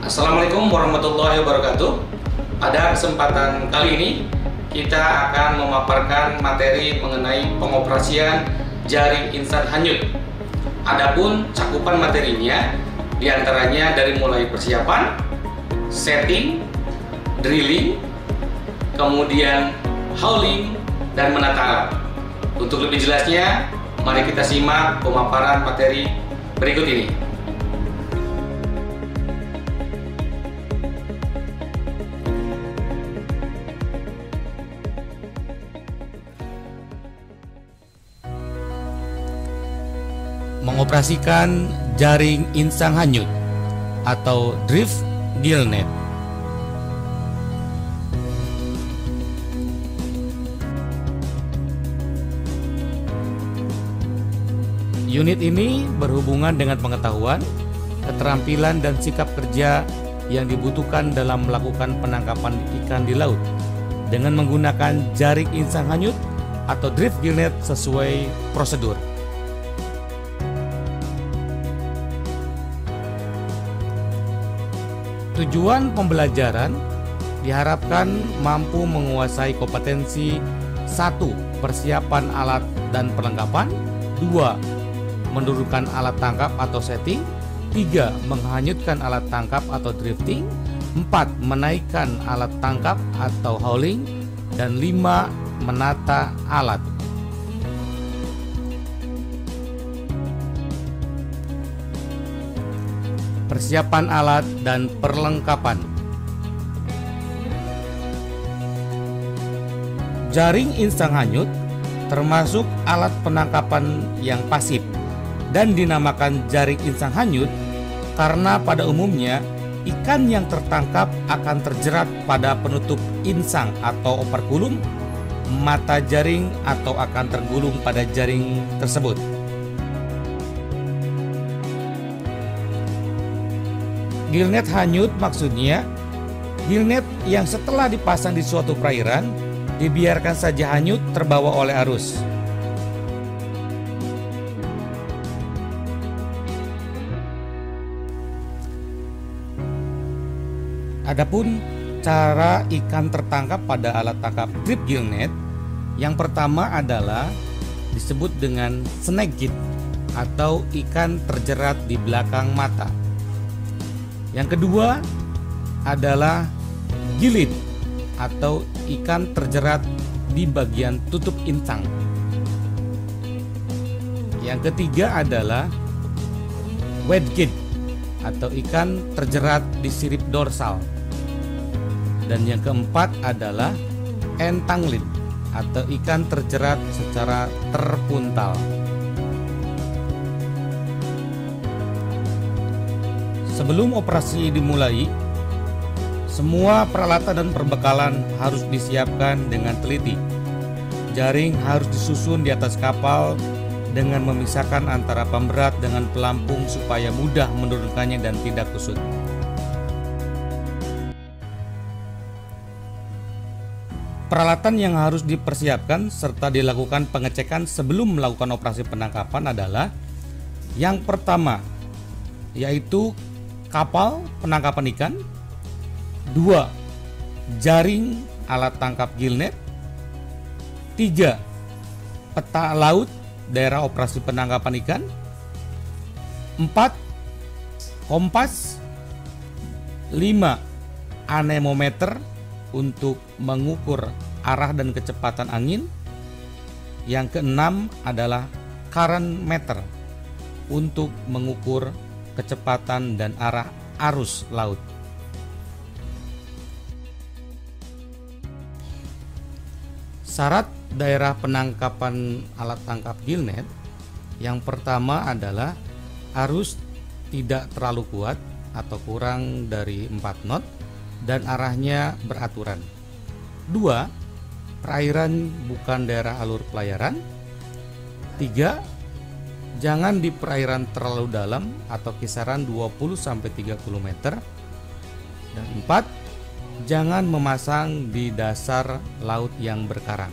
Assalamualaikum warahmatullahi wabarakatuh. Pada kesempatan kali ini kita akan memaparkan materi mengenai pengoperasian jaring instan hanyut. Adapun cakupan materinya diantaranya dari mulai persiapan, setting, drilling, kemudian hauling, dan menata alat. Untuk lebih jelasnya, mari kita simak pemaparan materi berikut ini. Mengoperasikan jaring insang hanyut atau drift gill net. Unit ini berhubungan dengan pengetahuan, keterampilan, dan sikap kerja yang dibutuhkan dalam melakukan penangkapan ikan di laut dengan menggunakan jaring insang hanyut atau drift gill net sesuai prosedur. Tujuan pembelajaran diharapkan mampu menguasai kompetensi 1. Persiapan alat dan perlengkapan, 2. Menurunkan alat tangkap atau setting, 3. Menghanyutkan alat tangkap atau drifting, 4. Menaikkan alat tangkap atau hauling, dan 5. Menata alat. Persiapan alat dan perlengkapan. Jaring insang hanyut termasuk alat penangkapan yang pasif dan dinamakan jaring insang hanyut karena pada umumnya ikan yang tertangkap akan terjerat pada penutup insang atau operkulum mata jaring atau akan tergulung pada jaring tersebut. Gill net hanyut maksudnya gill net yang setelah dipasang di suatu perairan dibiarkan saja hanyut terbawa oleh arus. Adapun cara ikan tertangkap pada alat tangkap drift gill net, yang pertama adalah disebut dengan snake git atau ikan terjerat di belakang mata. Yang kedua adalah gilid atau ikan terjerat di bagian tutup insang. Yang ketiga adalah wedged atau ikan terjerat di sirip dorsal. Dan yang keempat adalah entangled atau ikan terjerat secara terpuntal. Sebelum operasi dimulai, semua peralatan dan perbekalan harus disiapkan dengan teliti. Jaring harus disusun di atas kapal dengan memisahkan antara pemberat dengan pelampung supaya mudah menurunkannya dan tidak kusut. Peralatan yang harus dipersiapkan serta dilakukan pengecekan sebelum melakukan operasi penangkapan adalah yang pertama, yaitu kapal penangkapan ikan, 2. Jaring alat tangkap gill net, 3. Peta laut daerah operasi penangkapan ikan, 4. Kompas, 5. Anemometer untuk mengukur arah dan kecepatan angin, yang keenam adalah current meter untuk mengukur kecepatan dan arah arus laut. Syarat daerah penangkapan alat tangkap gill net yang pertama adalah arus tidak terlalu kuat atau kurang dari 4 knot dan arahnya beraturan. 2. Perairan bukan daerah alur pelayaran. 3. Jangan di perairan terlalu dalam atau kisaran 20-30 meter. Dan 4. Jangan memasang di dasar laut yang berkarang.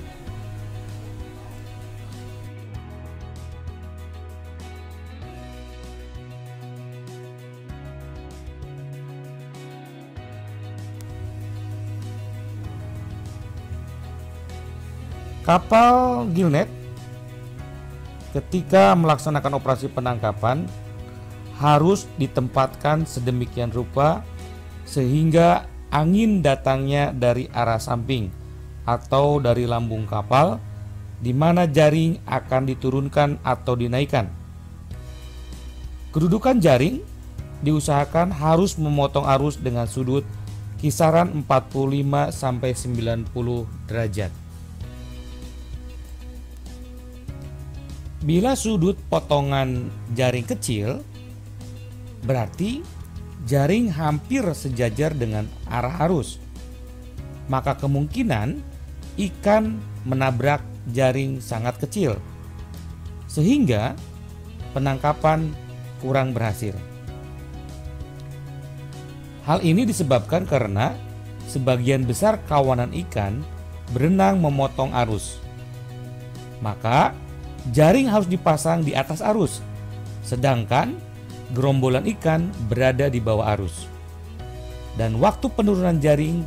Kapal gillnet ketika melaksanakan operasi penangkapan harus ditempatkan sedemikian rupa sehingga angin datangnya dari arah samping atau dari lambung kapal, di mana jaring akan diturunkan atau dinaikkan. Kedudukan jaring diusahakan harus memotong arus dengan sudut kisaran 45 sampai 90 derajat. Bila sudut potongan jaring kecil, berarti jaring hampir sejajar dengan arah arus. Maka kemungkinan ikan menabrak jaring sangat kecil, sehingga penangkapan kurang berhasil. Hal ini disebabkan karena sebagian besar kawanan ikan berenang memotong arus. Maka jaring harus dipasang di atas arus, sedangkan gerombolan ikan berada di bawah arus. Dan waktu penurunan jaring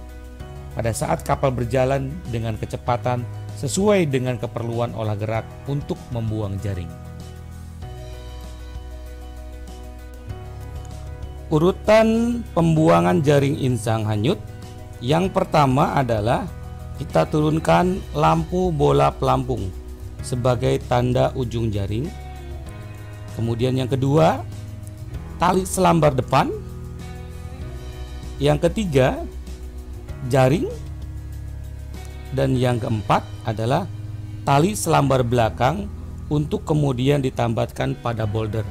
pada saat kapal berjalan dengan kecepatan sesuai dengan keperluan olah gerak untuk membuang jaring. Urutan pembuangan jaring insang hanyut. Yang pertama adalah kita turunkan lampu bola pelampung sebagai tanda ujung jaring. Kemudian yang kedua, tali selambar depan. Yang ketiga, jaring. Dan yang keempat adalah tali selambar belakang untuk kemudian ditambatkan pada boulder.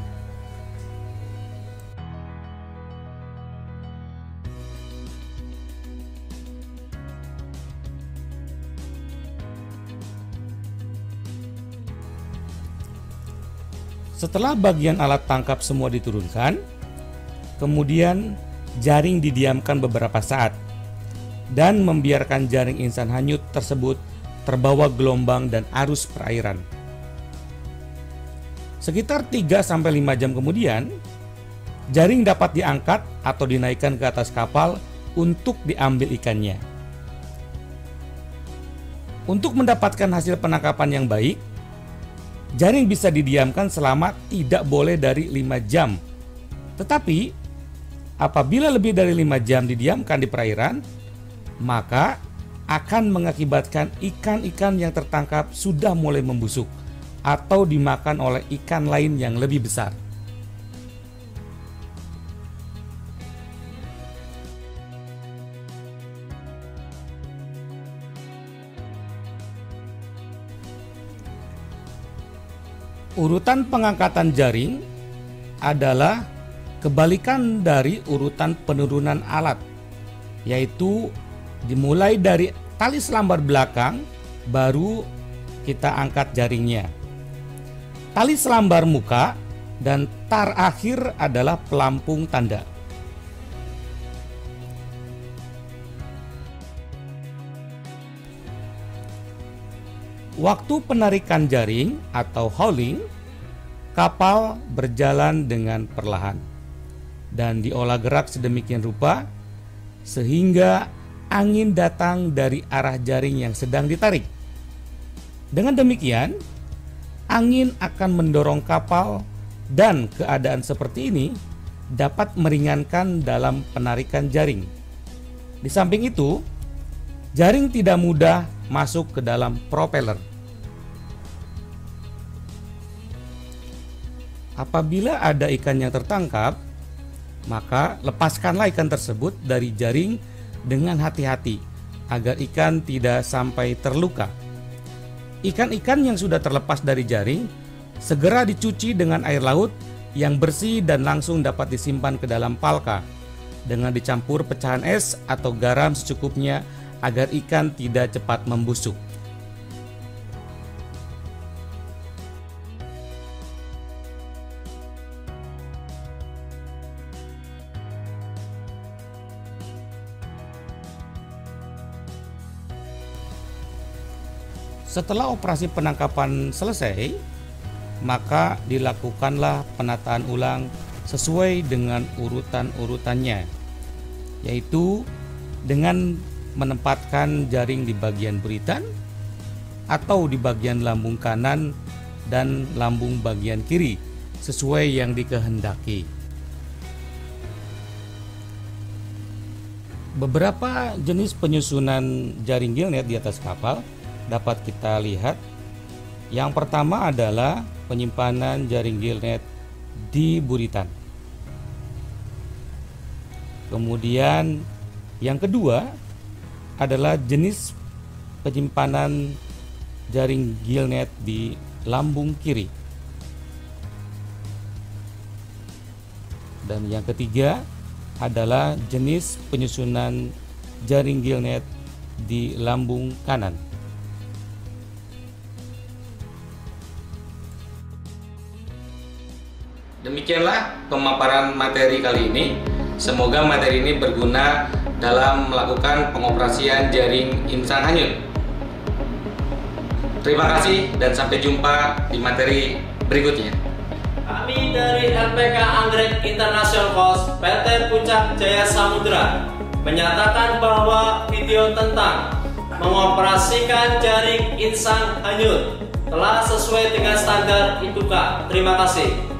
Setelah bagian alat tangkap semua diturunkan, kemudian jaring didiamkan beberapa saat dan membiarkan jaring insan hanyut tersebut terbawa gelombang dan arus perairan. Sekitar 3-5 jam kemudian, jaring dapat diangkat atau dinaikkan ke atas kapal untuk diambil ikannya. Untuk mendapatkan hasil penangkapan yang baik, jaring bisa didiamkan selama tidak boleh dari 5 jam. Tetapi apabila lebih dari 5 jam didiamkan di perairan, maka akan mengakibatkan ikan-ikan yang tertangkap sudah mulai membusuk atau dimakan oleh ikan lain yang lebih besar. Urutan pengangkatan jaring adalah kebalikan dari urutan penurunan alat, yaitu dimulai dari tali selambar belakang, baru kita angkat jaringnya. Tali selambar muka dan tar akhir adalah pelampung tanda. Waktu penarikan jaring atau hauling, kapal berjalan dengan perlahan dan diolah gerak sedemikian rupa sehingga angin datang dari arah jaring yang sedang ditarik. Dengan demikian, angin akan mendorong kapal dan keadaan seperti ini dapat meringankan dalam penarikan jaring. Di samping itu, jaring tidak mudah masuk ke dalam propeller. Apabila ada ikan yang tertangkap, maka lepaskanlah ikan tersebut dari jaring dengan hati-hati agar ikan tidak sampai terluka. Ikan-ikan yang sudah terlepas dari jaring segera dicuci dengan air laut yang bersih dan langsung dapat disimpan ke dalam palka dengan dicampur pecahan es atau garam secukupnya agar ikan tidak cepat membusuk. Setelah operasi penangkapan selesai, maka dilakukanlah penataan ulang sesuai dengan urutan-urutannya, yaitu dengan menempatkan jaring di bagian buritan, atau di bagian lambung kanan dan lambung bagian kiri sesuai yang dikehendaki. Beberapa jenis penyusunan jaring gillnet di atas kapal dapat kita lihat. Yang pertama adalah penyimpanan jaring gillnet di buritan. Kemudian yang kedua adalah jenis penyimpanan jaring gillnet di lambung kiri. Dan yang ketiga adalah jenis penyusunan jaring gillnet di lambung kanan. Demikianlah pemaparan materi kali ini. Semoga materi ini berguna dalam melakukan pengoperasian jaring insang hanyut. Terima kasih dan sampai jumpa di materi berikutnya. Kami dari LPK Anggrek International Coast PT Puncak Jaya Samudra menyatakan bahwa video tentang mengoperasikan jaring insang hanyut telah sesuai dengan standar ITUCA. Terima kasih.